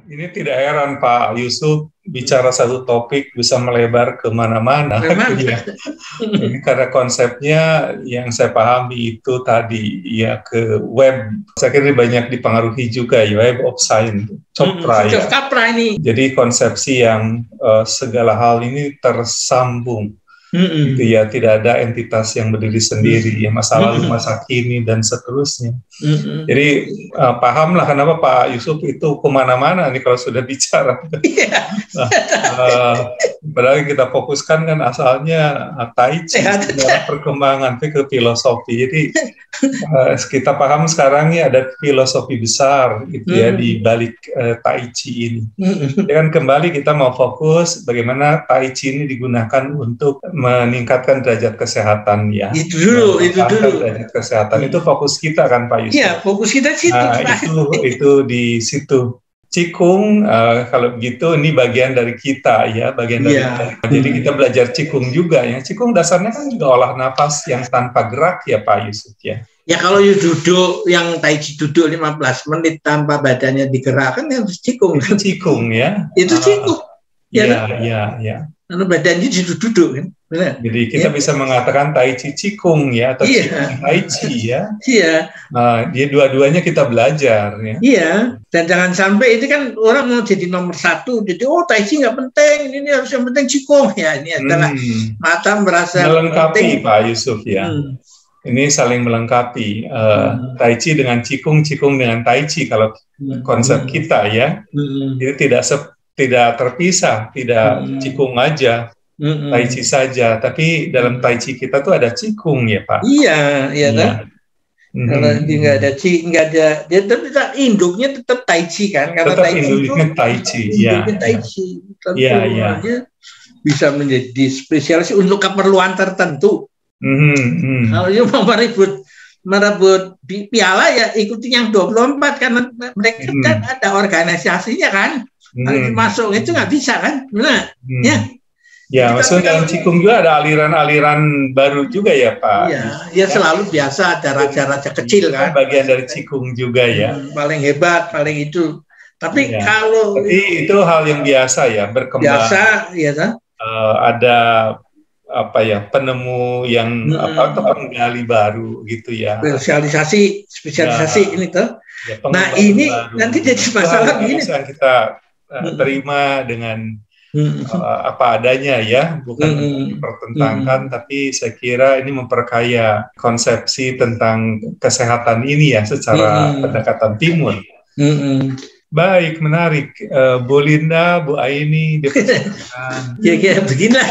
Ini tidak heran Pak Yusuf bicara satu topik bisa melebar kemana-mana. Ya. Ini karena konsepnya yang saya pahami itu tadi ya ke web. Saya kira banyak dipengaruhi juga ya Web of Science, Chopra ya. Ini. Jadi konsepsi yang segala hal ini tersambung. Gitu ya, tidak ada entitas yang berdiri sendiri, ya masa lalu, masa kini dan seterusnya. Jadi pahamlah kenapa Pak Yusuf itu kemana-mana nih kalau sudah bicara. Padahal kita fokuskan kan asalnya Tai Chi, perkembangan ke filosofi. Jadi kita paham sekarang ini ada filosofi besar gitu ya di balik Tai Chi ini. Dan kembali kita mau fokus bagaimana Tai Chi ini digunakan untuk meningkatkan derajat kesehatan ya. Itu dulu. Derajat kesehatan itu fokus kita kan Pak Yusuf. Iya, fokus kita situ. Itu di situ. Qigong kalau begitu ini bagian dari kita ya, bagian dari kita. Jadi kita belajar Qigong juga ya. Qigong dasarnya kan juga olah nafas yang tanpa gerak ya Pak Yusuf ya. Ya kalau duduk, yang Tai Chi duduk 15 menit tanpa badannya digerakkan ya harus Qigong. Itu Qigong ya. Itu Qigong. Iya. Karena badannya duduk kan. Benar. Jadi kita bisa mengatakan Tai Chi Qigong ya, atau Qigong Tai Chi ya. Iya. Dia dua-duanya kita belajar ya. Iya. Dan jangan sampai itu kan orang mau jadi nomor satu, jadi Tai Chi nggak penting, ini harus yang penting Qigong ya. Ini adalah mata merasa melengkapi penting. Pak Yusuf ya. Ini saling melengkapi Tai Chi dengan Qigong, Qigong dengan Tai Chi kalau konsep kita ya. Jadi tidak terpisah, tidak Qigong aja, Tai Chi saja, tapi dalam Tai Chi kita tuh ada Qigong ya Pak. Iya kan. Kalau nggak ada nggak ada, dia tetap induknya tetap Tai Chi kan. Kalau tetap Tai Chi induknya Tai Chi, Tai Chi. Iya. Bisa menjadi spesialis untuk keperluan tertentu. Kalau dia mau merebut piala ya ikuti yang 24 karena mereka kan ada organisasinya kan. Masuk itu nggak bisa kan, benar? Ya, maksudnya dalam Qigong juga ada aliran-aliran baru juga ya Pak. Iya, selalu biasa ada raja-raja kecil kan. Bagian dari Qigong juga ya. Paling hebat, paling itu. Tapi tapi itu hal yang biasa ya, berkembang. Biasa, ya kan? Ada penemu yang atau penggali baru gitu ya. Spesialisasi ini tuh. Ya, nah ini baru. Nanti jadi masalah begini. Yang kita terima dengan apa adanya ya, bukan dipertentangkan, tapi saya kira ini memperkaya konsepsi tentang kesehatan ini ya secara pendekatan timur. Baik, menarik. Bu Linda, Bu Aini, ya beginilah.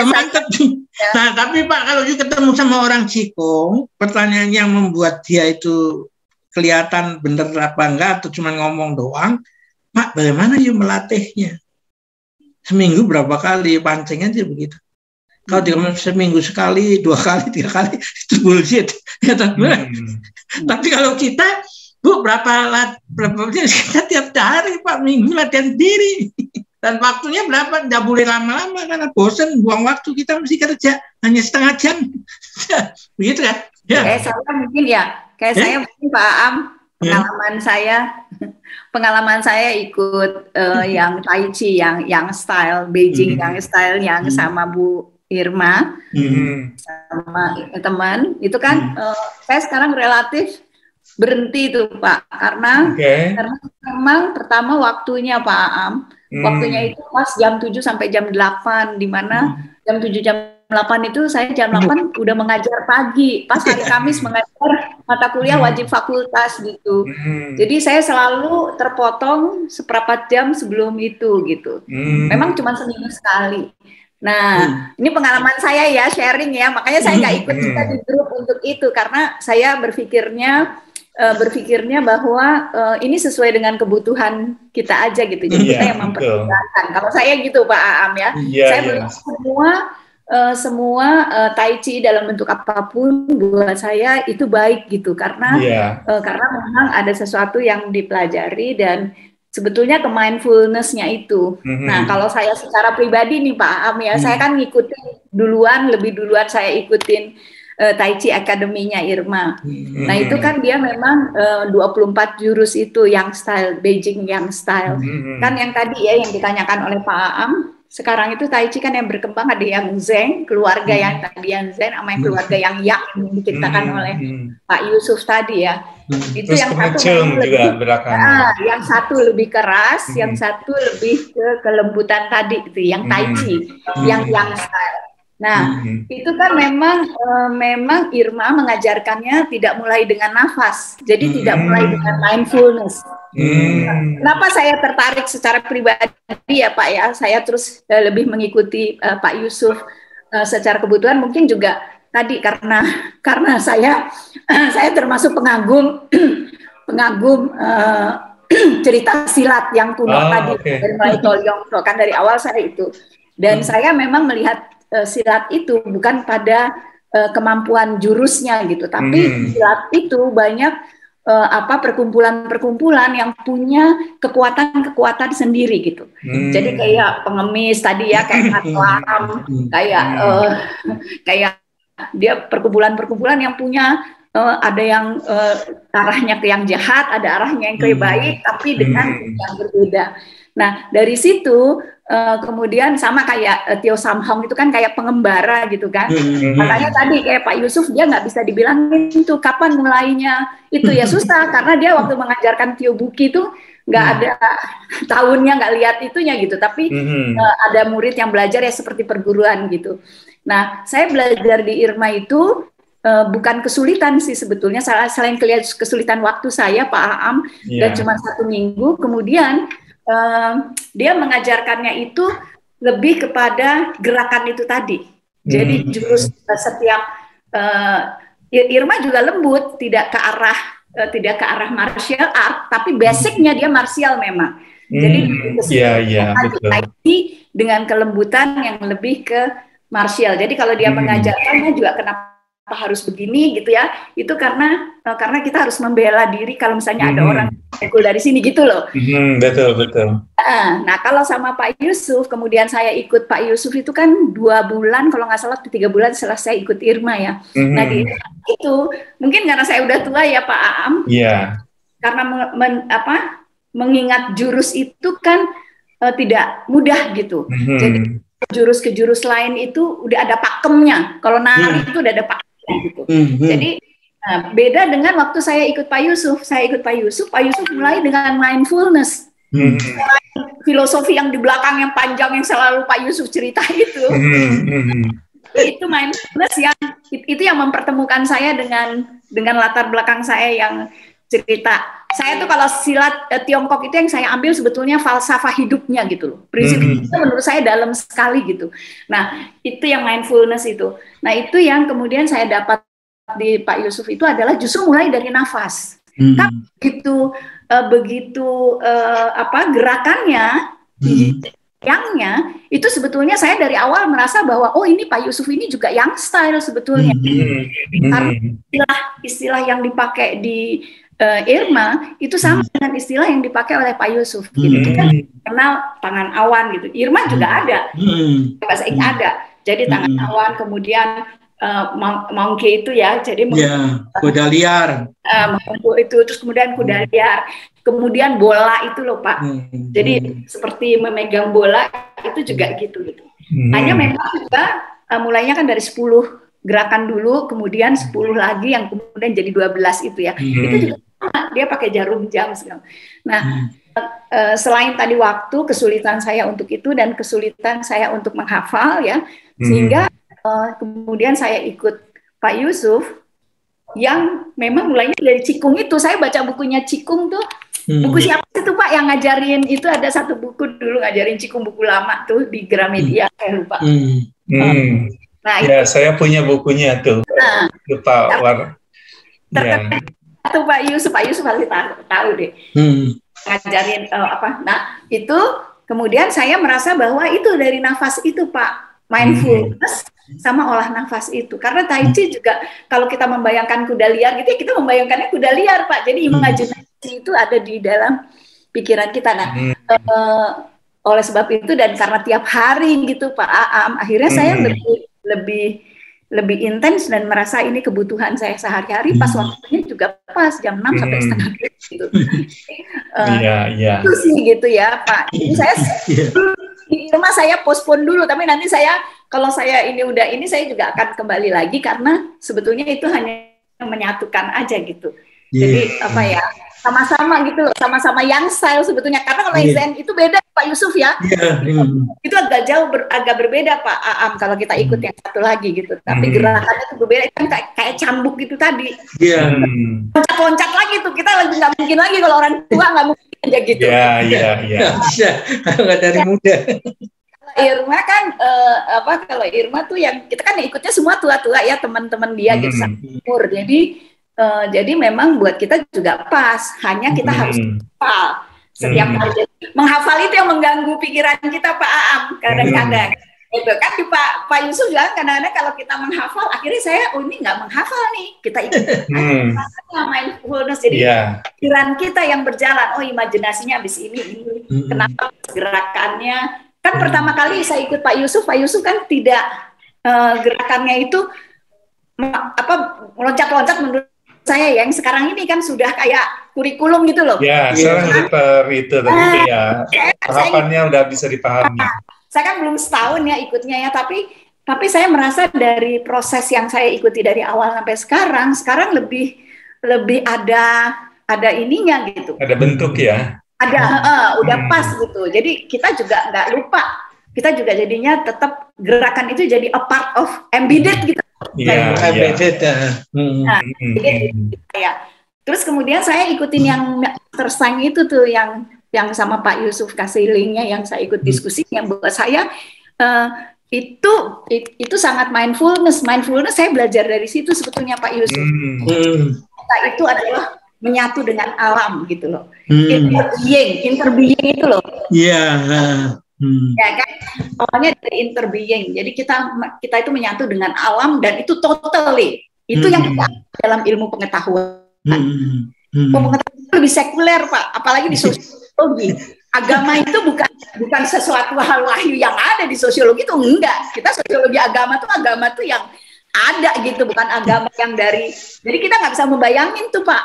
Mantap. Nah, tapi Pak, kalau ketemu sama orang Qigong, pertanyaan yang membuat dia itu kelihatan bener apa enggak atau cuma ngomong doang, Pak, bagaimana you melatihnya? Seminggu berapa kali? Pancing aja begitu. Kalau dia seminggu sekali, 2 kali, 3 kali, itu bullshit. Tapi kalau kita, Bu, berapa kita tiap hari, Pak, minggu latihan sendiri. Dan waktunya berapa? Nggak boleh lama-lama karena bosan, buang waktu, kita mesti kerja hanya setengah jam. Begitu kan? Kayak saya mungkin Pak Am, pengalaman saya ikut yang Tai Chi, yang style Beijing, yang style yang sama Bu Irma, sama teman, itu kan saya sekarang relatif berhenti itu Pak, karena memang pertama waktunya Pak Am, waktunya itu pas jam 7 sampai jam 8, di mana jam 7 jam 8 itu saya jam 8 udah mengajar pagi, pas hari Kamis mengajar mata kuliah wajib fakultas gitu. Jadi saya selalu terpotong seperempat jam sebelum itu gitu. Memang cuma seminggu sekali. Nah, ini pengalaman saya ya, sharing ya, makanya saya nggak ikut juga di grup untuk itu, karena saya berpikirnya bahwa ini sesuai dengan kebutuhan kita aja gitu. Jadi kita yang mempertimbangkan. Kalau saya gitu Pak Aam ya, saya melihat semua Tai Chi dalam bentuk apapun buat saya itu baik gitu, karena memang ada sesuatu yang dipelajari dan sebetulnya ke mindfulness-nya itu. Nah, kalau saya secara pribadi nih Pak Aam ya, saya kan ngikutin lebih duluan saya ikutin Tai Chi Academy-nya Irma. Nah itu kan dia memang 24 jurus itu yang style, Beijing yang style. Kan yang tadi ya yang ditanyakan oleh Pak Aam, sekarang itu Tai Chi kan yang berkembang ada yang Zeng, keluarga yang tadi yang Zen, sama yang keluarga yang Yang diceritakan oleh Pak Yusuf tadi ya. Itu terus yang satu juga belakangan. Yang satu lebih keras, yang satu lebih ke kelembutan tadi itu, yang Tai Chi, yang style. Nah, itu kan memang Irma mengajarkannya tidak mulai dengan nafas, jadi tidak mulai dengan mindfulness. Kenapa saya tertarik secara pribadi ya Pak ya, saya terus lebih mengikuti Pak Yusuf secara kebutuhan mungkin juga tadi karena saya termasuk pengagum cerita silat yang kuno tadi dari mulai Tolyong kan dari awal saya itu, dan saya memang melihat silat itu bukan pada kemampuan jurusnya gitu, tapi silat itu banyak perkumpulan-perkumpulan yang punya kekuatan sendiri gitu. Jadi kayak pengemis tadi ya, kayak Atlam, kayak dia perkumpulan-perkumpulan yang punya ada yang arahnya ke yang jahat, ada arahnya yang ke baik, tapi dengan yang berbeda. Nah dari situ kemudian sama kayak Tio Sam Hong itu kan kayak pengembara gitu kan. Makanya tadi kayak Pak Yusuf dia nggak bisa dibilangin tuh kapan mulainya, itu ya susah karena dia waktu mengajarkan Tio Buki itu nggak ada tahunnya, nggak lihat itunya gitu. Tapi ada murid yang belajar ya seperti perguruan gitu. Nah saya belajar di Irma itu bukan kesulitan sih sebetulnya, selain kesulitan waktu saya Pak Aam dan cuma 1 minggu, kemudian dia mengajarkannya itu lebih kepada gerakan itu tadi. Jadi jurus setiap Irma juga lembut, tidak ke arah martial art, tapi basicnya dia martial memang. Jadi dengan kelembutan yang lebih ke martial. Jadi kalau dia mengajarkannya juga kenapa harus begini gitu ya, itu karena kita harus membela diri kalau misalnya ada orang pukul dari sini gitu loh. Betul. Nah kalau sama Pak Yusuf, kemudian saya ikut Pak Yusuf itu kan 2 bulan kalau nggak salah 3 bulan setelah saya ikut Irma ya. Nah itu mungkin karena saya udah tua ya Pak Aam. Karena mengingat jurus itu kan tidak mudah gitu. Jadi jurus ke jurus lain itu udah ada pakemnya. Kalau nari itu udah ada pakemnya gitu. Jadi beda dengan waktu saya ikut Pak Yusuf. Pak Yusuf mulai dengan mindfulness. Filosofi yang di belakang yang panjang yang selalu Pak Yusuf cerita itu. Itu mindfulness yang mempertemukan saya dengan latar belakang saya yang cerita. Saya tuh kalau silat Tiongkok itu yang saya ambil sebetulnya falsafah hidupnya gitu loh. Prinsip itu menurut saya dalam sekali gitu. Nah, itu yang mindfulness itu. Nah, itu yang kemudian saya dapat di Pak Yusuf itu adalah justru mulai dari nafas. Kan begitu gerakannya yangnya itu sebetulnya saya dari awal merasa bahwa ini Pak Yusuf ini juga yang style sebetulnya. Karena istilah yang dipakai di Irma itu sama dengan istilah yang dipakai oleh Pak Yusuf gitu. Kita kenal tangan awan gitu. Irma juga ada. Bahasa Inggris ada. Jadi tangan awan, kemudian monkey itu ya, jadi kuda liar. Itu terus kemudian kuda liar. Kemudian bola itu loh Pak. Jadi seperti memegang bola itu juga gitu. Hanya memang juga mulainya kan dari 10 gerakan dulu, kemudian 10 lagi yang kemudian jadi 12 itu ya. Itu juga dia pakai jarum jam segala. Nah, selain tadi waktu, kesulitan saya untuk itu dan kesulitan saya untuk menghafal ya, sehingga kemudian saya ikut Pak Yusuf yang memang mulainya dari Qigong itu. Saya baca bukunya Qigong tuh. Buku siapa itu Pak yang ngajarin itu, ada satu buku dulu ngajarin Qigong, buku lama tuh di Gramedia, saya lupa. Nah, ya, saya punya bukunya tuh. Lupa warna. Atau Pak Yusuf pasti tahu deh. Ngajarin Nah, itu kemudian saya merasa bahwa itu dari nafas itu Pak. Mindfulness sama olah nafas itu. Karena Tai Chi juga kalau kita membayangkan kuda liar gitu ya, kita membayangkannya kuda liar Pak. Jadi imajinasi itu ada di dalam pikiran kita. Nah, oleh sebab itu dan karena tiap hari gitu Pak Aam, akhirnya saya lebih lebih intens dan merasa ini kebutuhan saya sehari-hari, pas waktunya juga pas jam 6 sampai setengah gitu. Itu sih gitu ya Pak. Jadi saya di rumah saya postpone dulu, tapi nanti kalau saya ini udah ini saya juga akan kembali lagi karena sebetulnya itu hanya menyatukan aja gitu. Jadi apa ya, sama-sama gitu loh, sama-sama yang style sebetulnya. Karena kalau Zen itu beda Pak Yusuf ya. Itu agak jauh agak berbeda Pak Aam kalau kita ikut yang satu lagi gitu. Tapi gerakannya itu berbeda, kan kayak cambuk gitu tadi. Loncat-loncat lagi tuh, kita lagi nggak mungkin lagi kalau orang tua nggak mungkin aja gitu. Nggak dari muda. Irma kan kalau Irma tuh yang kita kan ikutnya semua tua-tua ya, teman-teman dia gitu umur. Jadi memang buat kita juga pas, hanya kita harus menghafal setiap kali. Menghafal itu yang mengganggu pikiran kita Pak Aam kadang-kadang. Itu kan di Pak Yusuf juga kadang-kadang kalau kita menghafal, akhirnya saya ini nggak menghafal nih, kita ikut mindfulness. Jadi pikiran kita yang berjalan, imajinasinya habis ini, kenapa gerakannya. Kan pertama kali saya ikut Pak Yusuf kan tidak gerakannya itu loncat-loncat menurut saya yang sekarang ini kan sudah kayak kurikulum gitu loh. Sekarang itu tapi tahapannya udah bisa dipahami. Saya kan belum setahun ya ikutnya ya, tapi saya merasa dari proses yang saya ikuti dari awal sampai sekarang lebih ada ininya gitu. Ada bentuk ya. Udah pas gitu. Jadi kita juga nggak lupa. Kita juga jadinya tetap gerakan itu jadi a part of embedded gitu. Terus kemudian saya ikutin yang tersang itu tuh yang sama Pak Yusuf kasih linknya, yang saya ikut diskusinya. Buat saya itu sangat mindfulness saya belajar dari situ sebetulnya Pak Yusuf. Kita itu adalah menyatu dengan alam gitu loh. Interbeing itu loh. Ya kan, awalnya dari interbeing. Jadi kita itu menyatu dengan alam dan itu totally. Itu yang kita dalam ilmu pengetahuan. Pengetahuan itu lebih sekuler Pak, apalagi di sosiologi. Agama itu bukan sesuatu hal wahyu yang ada di sosiologi, itu enggak. Kita sosiologi agama tuh yang ada gitu, bukan agama yang dari. Jadi kita nggak bisa membayangin tuh Pak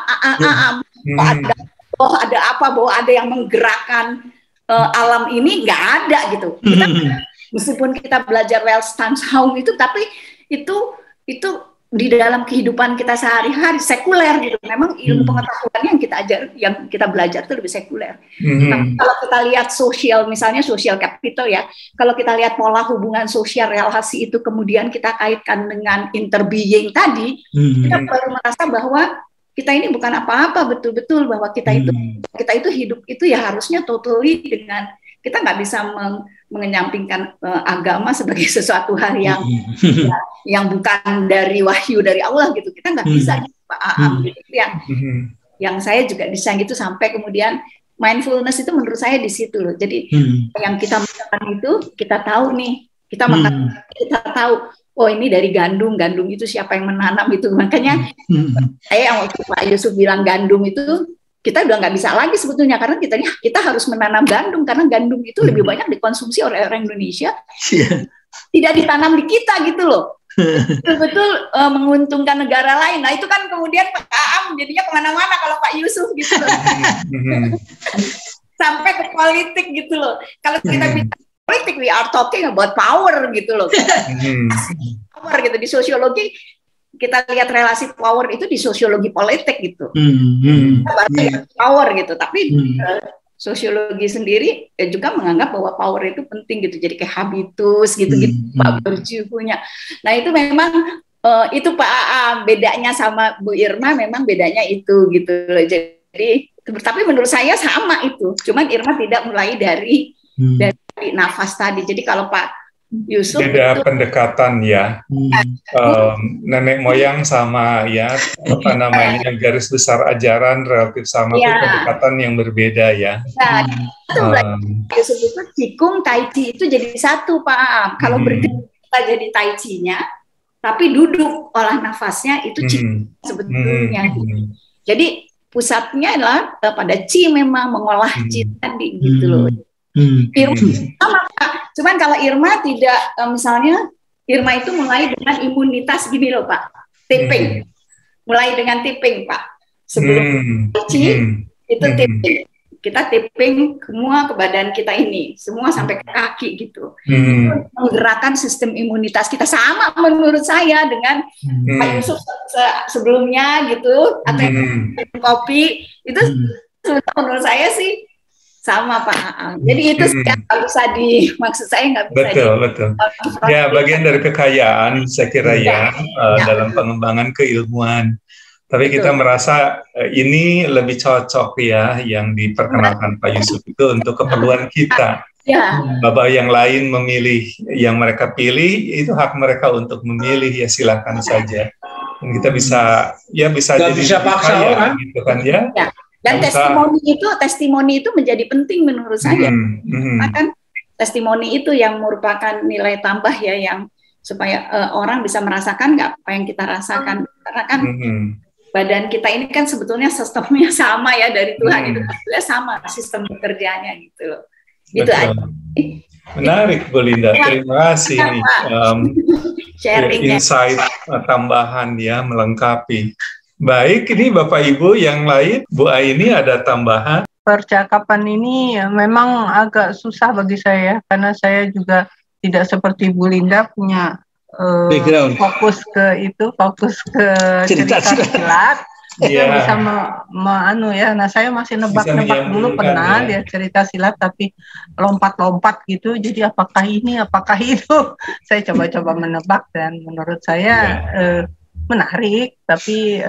ada apa, bahwa ada yang menggerakkan alam ini, nggak ada gitu. Kita, meskipun kita belajar Weltanschauung itu, tapi itu di dalam kehidupan kita sehari-hari sekuler gitu. Memang ilmu pengetahuan yang kita belajar itu lebih sekuler. Nah, kalau kita lihat sosial, misalnya social capital ya, kalau kita lihat pola hubungan sosial relasi itu kemudian kita kaitkan dengan interbeing tadi, kita baru merasa bahwa kita ini bukan apa-apa, betul-betul bahwa kita itu hidup itu ya harusnya totally dengan, kita nggak bisa mengenyampingkan agama sebagai sesuatu hal yang bukan dari wahyu dari Allah gitu. Kita nggak bisa Pak Aam gitu. Yang saya juga desain gitu, sampai kemudian mindfulness itu menurut saya di situ loh. Jadi yang kita makan itu kita tahu nih, kita makan kita tahu. Oh ini dari gandum itu siapa yang menanam itu. Makanya saya yang waktu Pak Yusuf bilang gandum itu, kita udah nggak bisa lagi sebetulnya, karena kita harus menanam gandum, karena gandum itu lebih banyak dikonsumsi oleh orang Indonesia, tidak ditanam di kita gitu loh. Betul-betul menguntungkan negara lain. Nah itu kan kemudian Pak Aam jadinya kemana-mana kalau Pak Yusuf gitu loh. Sampai ke politik gitu loh. Kalau kita bicara politik, we are talking about power gitu loh. Power gitu. Di sosiologi kita lihat relasi power itu di sosiologi politik gitu. Power gitu. Tapi sosiologi sendiri juga menganggap bahwa power itu penting gitu. Jadi kayak habitus gitu-gitu Pak Berjuhunya. Nah itu memang itu Pak Aam bedanya sama Bu Irma, memang bedanya itu gitu loh. Jadi tapi menurut saya sama itu. Cuman Irma tidak mulai dari nafas tadi. Jadi kalau Pak Yusuf beda itu, pendekatan ya. Nenek moyang sama ya, apa namanya, garis besar ajaran relatif sama, tapi pendekatan yang berbeda ya. Yusuf itu Qigong, Tai Chi itu jadi satu Pak Aam. Kalau bergerak kita jadi Tai Chi-nya, tapi duduk olah nafasnya itu Qigong sebetulnya. Jadi pusatnya adalah pada Qi, memang mengolah Qi tadi gitu loh. Irma sama Kak. Cuman kalau Irma tidak misalnya Irma itu mulai dengan imunitas gini loh Pak, tipping. Mulai dengan tipping Pak. Sebelum itu tipping. Kita tipping semua ke badan kita ini, semua sampai ke kaki gitu. Menggerakkan sistem imunitas kita, sama menurut saya dengan Pak Yusuf sebelumnya gitu, atau kopi itu menurut saya sih sama Pak. Jadi itu nggak usah maksud saya nggak bisa. Betul. Ya, bagian dari kekayaan saya kira dalam pengembangan keilmuan. Tapi kita merasa ini lebih cocok ya yang diperkenalkan Pak Yusuf itu untuk keperluan kita. Bapak yang lain memilih yang mereka pilih, itu hak mereka untuk memilih, ya silakan saja. Dan kita bisa jadi bisa paksa orang gitu kan ya. Dan testimoni itu menjadi penting menurut saya. Kan testimoni itu yang merupakan nilai tambah ya, yang supaya orang bisa merasakan nggak apa yang kita rasakan. Karena kan badan kita ini kan sebetulnya sistemnya sama ya dari Tuhan, itu sebetulnya sama sistem bekerjanya gitu loh. Itu aja. Menarik Bu Linda, terima kasih nih insight tambahan ya, melengkapi. Baik, ini Bapak Ibu yang lain, Bu Aini ada tambahan? Percakapan ini memang agak susah bagi saya, karena saya juga tidak seperti Bu Linda punya fokus ke cerita silat. Itu bisa Nah, saya masih nebak-nebak dulu, pernah lihat cerita silat tapi lompat-lompat gitu. Jadi apakah ini, apakah itu? Saya coba-coba menebak, dan menurut saya menarik, tapi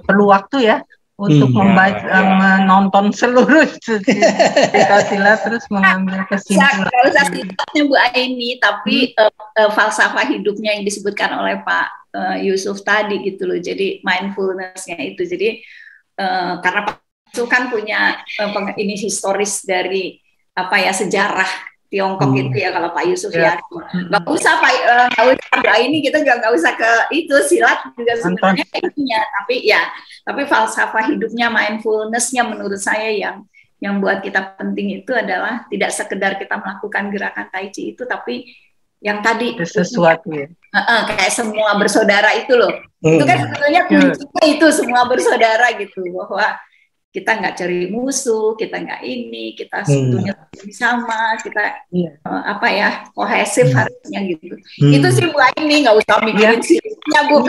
perlu waktu ya untuk menonton seluruh cerita silat terus mengambil kesimpulan. Kalau saya silatnya Bu Aini, tapi falsafah hidupnya yang disebutkan oleh Pak Yusuf tadi gitu loh. Jadi mindfulness-nya itu. Jadi karena Pak Yusuf kan punya ini historis dari sejarah Tiongkok itu ya, kalau Pak Yusuf ya nggak usah ini kita juga nggak usah ke itu, silat juga sebenarnya itunya, tapi falsafah hidupnya, mindfulness-nya menurut saya yang buat kita penting itu adalah tidak sekedar kita melakukan gerakan Tai Chi itu, tapi yang tadi sesuatu ya. Kayak semua bersaudara itu loh. Itu kan sebetulnya kuncinya itu semua bersaudara gitu, bahwa kita nggak cari musuh, kita nggak ini, kita sebetulnya sama, kita kohesif harusnya gitu. Itu sih Bu Aini, nggak usah mikirin sihnya Bu.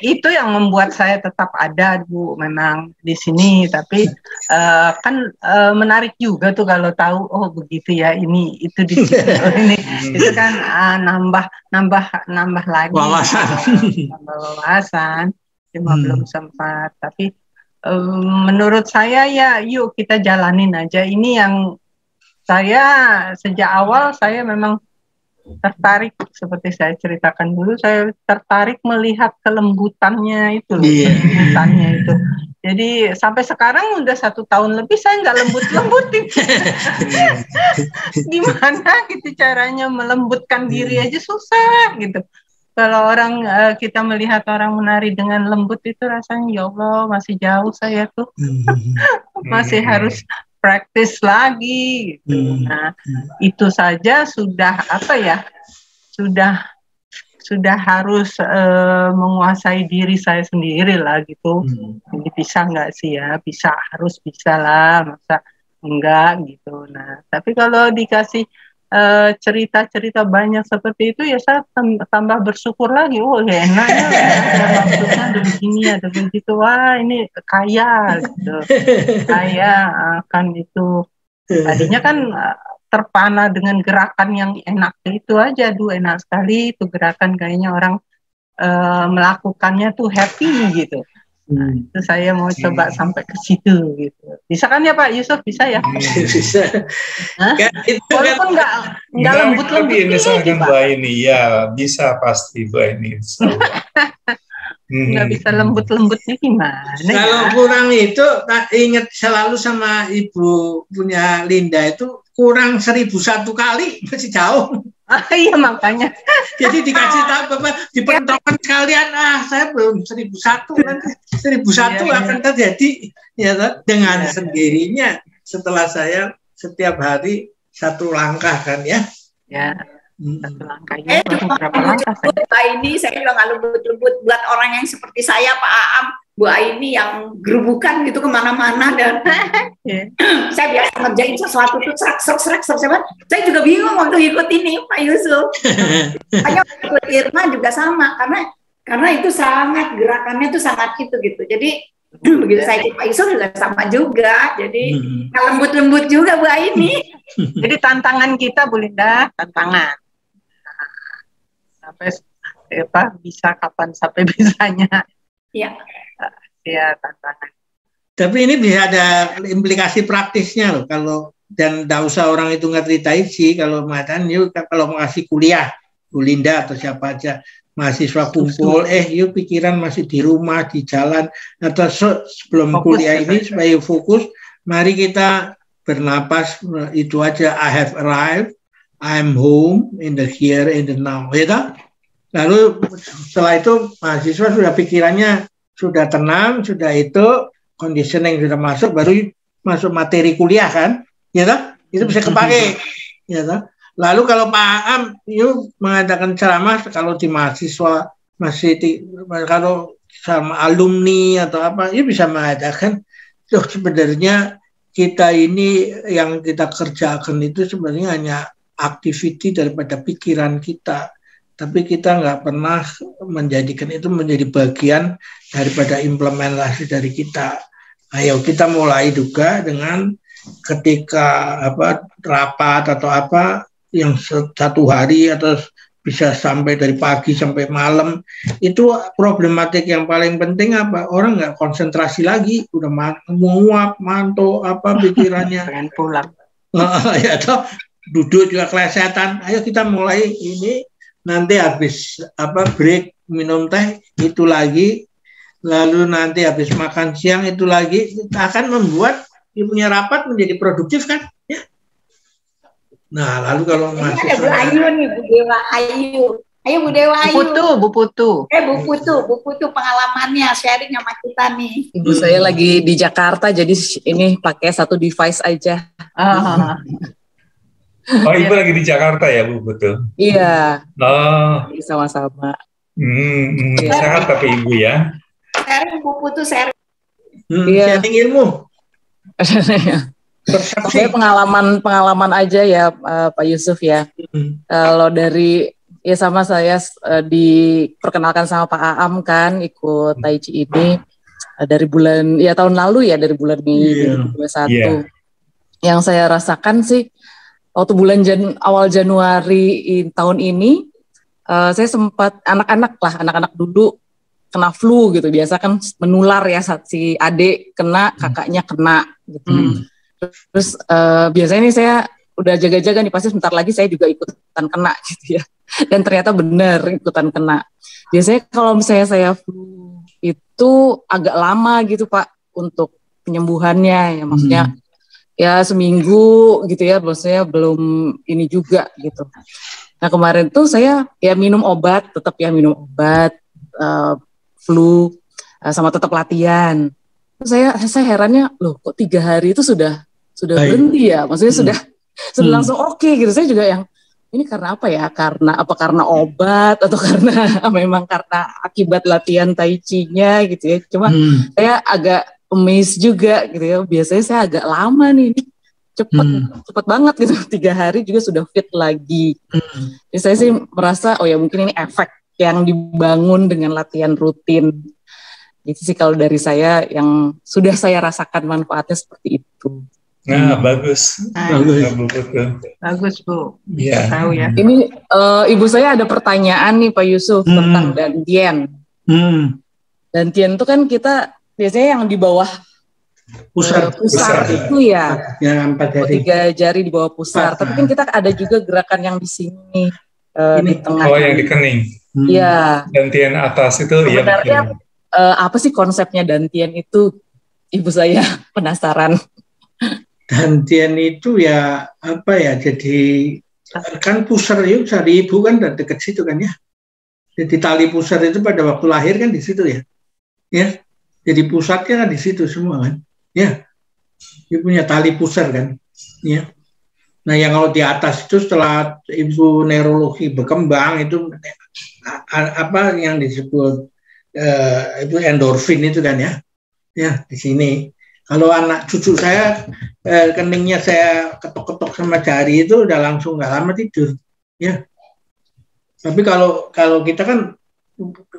Itu yang membuat saya tetap ada Bu, memang di sini. Tapi kan menarik juga tuh kalau tahu, oh begitu ya, ini itu di sini, ini itu kan nambah lagi wawasan. Cuma belum sempat, tapi menurut saya ya yuk kita jalanin aja. Ini yang saya sejak awal saya memang tertarik, seperti saya ceritakan dulu, saya tertarik melihat kelembutannya itu, kelembutannya itu. Jadi sampai sekarang udah 1 tahun lebih saya nggak lembut-lembutin. Gimana gitu caranya melembutkan diri aja susah gitu. Kalau kita melihat orang menari dengan lembut itu rasanya ya Allah masih jauh saya tuh. Masih harus praktis lagi gitu. Nah, itu saja sudah sudah harus menguasai diri saya sendiri lah gitu. Jadi bisa nggak sih ya? Harus bisa lah, masa enggak gitu. Nah, tapi kalau dikasih cerita-cerita banyak seperti itu ya saya tambah bersyukur lagi. Oh ya enak ya, ada maksudnya ada begini, ada begitu. Wah ini kaya gitu. Kaya akan itu. Tadinya kan terpana dengan gerakan yang enak itu aja. Enak sekali itu gerakan, kayaknya orang melakukannya tuh happy gitu. Nah, itu saya mau coba sampai ke situ gitu. Bisa kan ya Pak Yusuf? Bisa ya? Bisa. Walaupun nggak lembut-lembut ini Bu Aini, ya bisa pasti Bu Aini. Nggak bisa lembut-lembutnya gimana? Kalau kurang itu, ingat selalu sama Ibu punya Linda itu kurang 1001 kali masih jauh. Iya makanya. Jadi dikasih tahu Bapak, dipertonton sekalian, saya belum 1001, nanti 1001 akan terjadi ya dengan sendirinya setelah saya setiap hari 1 langkah kan ya. Ya. Satu langkahnya baru berapa langkah Bu Aini, saya juga nggak lembut-lembut buat orang yang seperti saya, Pak Aam, Bu Aini yang gerubukan gitu kemana-mana dan saya biasa ngerjain sesuatu tuh serak, saya juga bingung waktu ikut ini Pak Yusuf. Hanya ikut Irma juga sama karena itu sangat gerakannya tuh sangat gitu. Jadi begitu saya ikut Pak Yusuf juga sama juga. Jadi lembut-lembut juga Bu Aini. Jadi tantangan kita, Bu Linda, tantangan. Sampai bisa kapan sampai bisanya. Iya. Ya, tantangan. Tapi ini bisa ada implikasi praktisnya loh. Dan tidak usah orang itu ngerti Tai Chi, kalau mau ngasih kuliah, Bu Linda atau siapa aja, mahasiswa kumpul, yuk pikiran masih di rumah, di jalan, atau sebelum fokus, kuliah ini supaya fokus, mari kita bernapas, itu aja, I have arrived, I'm home, in the here, in the now, ya. Lalu setelah itu mahasiswa sudah pikirannya sudah tenang, sudah itu conditioning sudah masuk, baru masuk materi kuliah kan, ya toh? Itu bisa kepake, ya toh? Lalu kalau Pak Aam yuk mengadakan ceramah, kalau di mahasiswa kalau sama alumni atau apa, yuk bisa mengadakan. Tuh sebenarnya kita ini yang kita kerjakan itu sebenarnya hanya activity daripada pikiran kita, tapi kita nggak pernah menjadikan itu menjadi bagian daripada implementasi dari kita. Ayo kita mulai juga dengan ketika rapat atau apa yang satu hari atau bisa sampai dari pagi sampai malam, itu problematik yang paling penting apa? Orang nggak konsentrasi lagi, udah menguap, mantuk apa pikirannya. Pengen pulang. Ya toh, duduk juga kelesetan. Ayo kita mulai ini, nanti habis break minum teh itu lagi, lalu nanti habis makan siang itu lagi, kita akan membuat punya rapat menjadi produktif kan? Ya. Nah, lalu kalau masih ada Bu Ayu nih, Bu Dewa Ayu. Ayo Bu Dewa Ayu. Bu Putu. Bu Putu pengalamannya sharing sama kita nih. Ibu saya lagi di Jakarta, jadi ini pakai satu device aja. Oh, Ibu lagi di Jakarta ya, Bu Putu? Iya. Oh. Sama-sama. Sehat tapi Ibu ya. Sharing Bu Putu, sharing. Sharing ilmu. Saya pengalaman aja ya, Pak Yusuf ya. Kalau dari ya sama saya diperkenalkan sama Pak Aam kan ikut Tai Chi ini dari bulan ya tahun lalu ya, dari bulan Mei 2021. Yang saya rasakan sih waktu awal Januari tahun ini, saya sempat anak-anak dulu kena flu gitu, biasa kan menular ya, si adik kena, kakaknya kena gitu. Terus biasanya nih saya udah jaga-jaga nih, pasti sebentar lagi saya juga ikutan kena gitu ya. Dan ternyata benar ikutan kena. Biasanya kalau misalnya saya flu itu agak lama gitu Pak untuk penyembuhannya ya, maksudnya ya seminggu gitu ya, maksudnya belum ini juga gitu. Nah kemarin tuh saya ya tetap minum obat flu sama tetap latihan. Terus saya herannya loh kok 3 hari itu sudah berhenti ya, maksudnya sudah langsung oke gitu. Saya juga yang ini karena apa ya? Karena obat atau karena memang karena akibat latihan Tai Chi-nya gitu ya. Cuma saya agak amazed juga gitu ya. Biasanya saya agak lama nih, cepet banget gitu. 3 hari juga sudah fit lagi. Jadi saya sih merasa mungkin ini efek yang dibangun dengan latihan rutin. Itu sih kalau dari saya yang sudah saya rasakan manfaatnya seperti itu. Nah, bagus. Bagus, Bu. Iya. Tahu ya. Ini ibu saya ada pertanyaan nih Pak Yusuf tentang dantian. Dantian itu kan kita biasanya yang di bawah pusar itu ya. Yang 3 jari di bawah pusar. Tapi kan kita ada juga gerakan yang di sini di tengah. Oh, yang di kening. Iya. Dantian atas itu sebenarnya apa sih konsepnya dantian itu? Ibu saya penasaran. Dantian itu ya jadi kan pusar itu dari ibu kan dari dekat situ kan ya. Jadi tali pusar itu pada waktu lahir kan di situ ya. Ya. Jadi pusatnya kan di situ semua kan. Ya. Dia punya tali pusar kan. Ya. Nah, yang kalau di atas itu setelah ibu neurologi berkembang itu apa yang disebut itu endorfin itu kan ya. Ya, di sini. Kalau anak cucu saya keningnya saya ketok-ketok sama jari itu udah langsung nggak lama tidur. Ya. Tapi kalau kita kan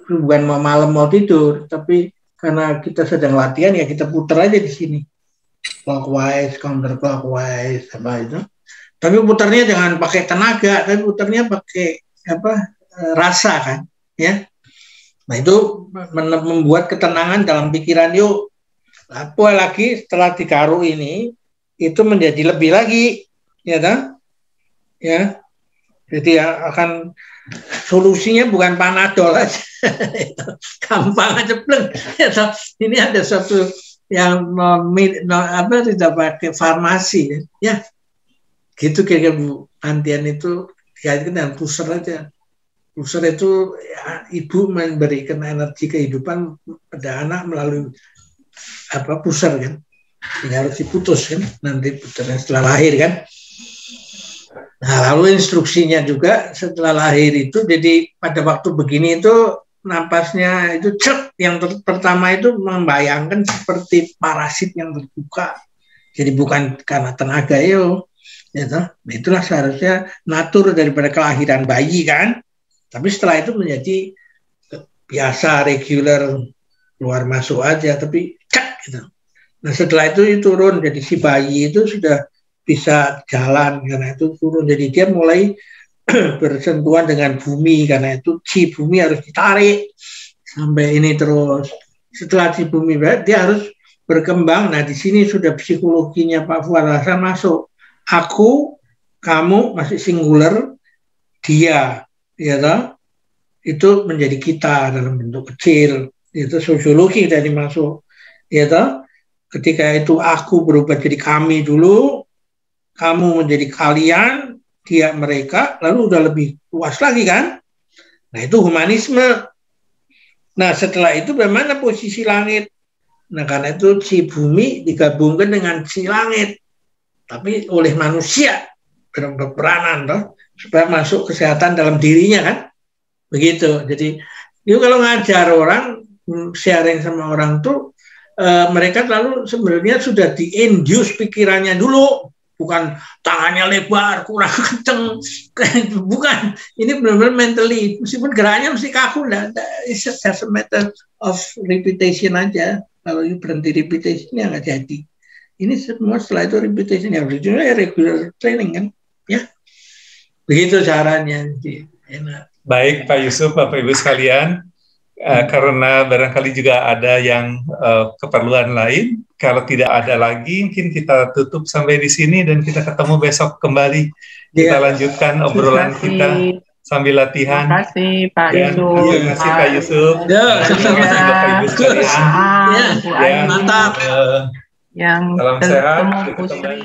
bukan mau malam mau tidur, tapi karena kita sedang latihan ya kita putar aja di sini. Clockwise, counterclockwise, apa itu. Tapi putarnya jangan pakai tenaga, tapi putarnya pakai rasa kan, ya. Nah itu membuat ketenangan dalam pikiran. Yuk, apa lagi setelah dikaru ini itu menjadi lebih lagi, ya kan? Ya, jadi akan solusinya bukan Panadol aja, gampang aja pleng. Ini ada satu yang tidak pakai farmasi, ya. Gitu kira-kira Bu Antian itu dikaitkan dengan pusar aja. Pusar itu ya, ibu memberikan energi kehidupan pada anak melalui pusar kan. Ini harus diputus kan, nanti putarnya setelah lahir kan. Nah, lalu instruksinya juga setelah lahir itu, jadi pada waktu begini itu napasnya itu yang pertama itu membayangkan seperti parasit yang terbuka. Jadi bukan karena tenaga gitu. Itulah seharusnya natur daripada kelahiran bayi kan, tapi setelah itu menjadi biasa reguler keluar masuk aja, tapi gitu. Nah setelah itu turun, jadi si bayi itu sudah bisa jalan karena itu turun, jadi dia mulai bersentuhan dengan bumi karena itu si bumi harus ditarik sampai ini terus. Setelah si bumi dia harus berkembang. Nah di sini sudah psikologinya Pak Fuad Hasan masuk. Aku, kamu masih singular, dia, ya toh, itu menjadi kita dalam bentuk kecil. Itu sosiologi dari masuk, ya toh. Ketika itu aku berubah jadi kami dulu, kamu menjadi kalian, dia mereka, lalu udah lebih luas lagi kan? Nah itu humanisme. Nah setelah itu bagaimana posisi langit? Nah karena itu si bumi digabungkan dengan si langit. Tapi oleh manusia berperanan toh, supaya masuk kesehatan dalam dirinya kan, begitu. Jadi itu kalau ngajar orang, sharing sama orang tuh mereka lalu sebenarnya sudah di-induce pikirannya dulu, bukan tangannya lebar kurang kenceng, bukan. Ini benar-benar mentally, meskipun geraknya mesti kaku lah. It's just a matter of repetition aja. Kalau berhenti repetition ya nggak jadi. Ini semua setelah itu repetition ya regular training kan, ya begitu caranya. Enak. Baik Pak Yusuf, Bapak Ibu sekalian, karena barangkali juga ada yang keperluan lain, kalau tidak ada lagi mungkin kita tutup sampai di sini dan kita ketemu besok kembali. Kita lanjutkan obrolan kita sambil latihan. Terima kasih Pak Yusuf. Terima kasih Pak Yusuf. Terima kasih Bapak Ibu sekalian. mantap. Yang salam sehat. Putri.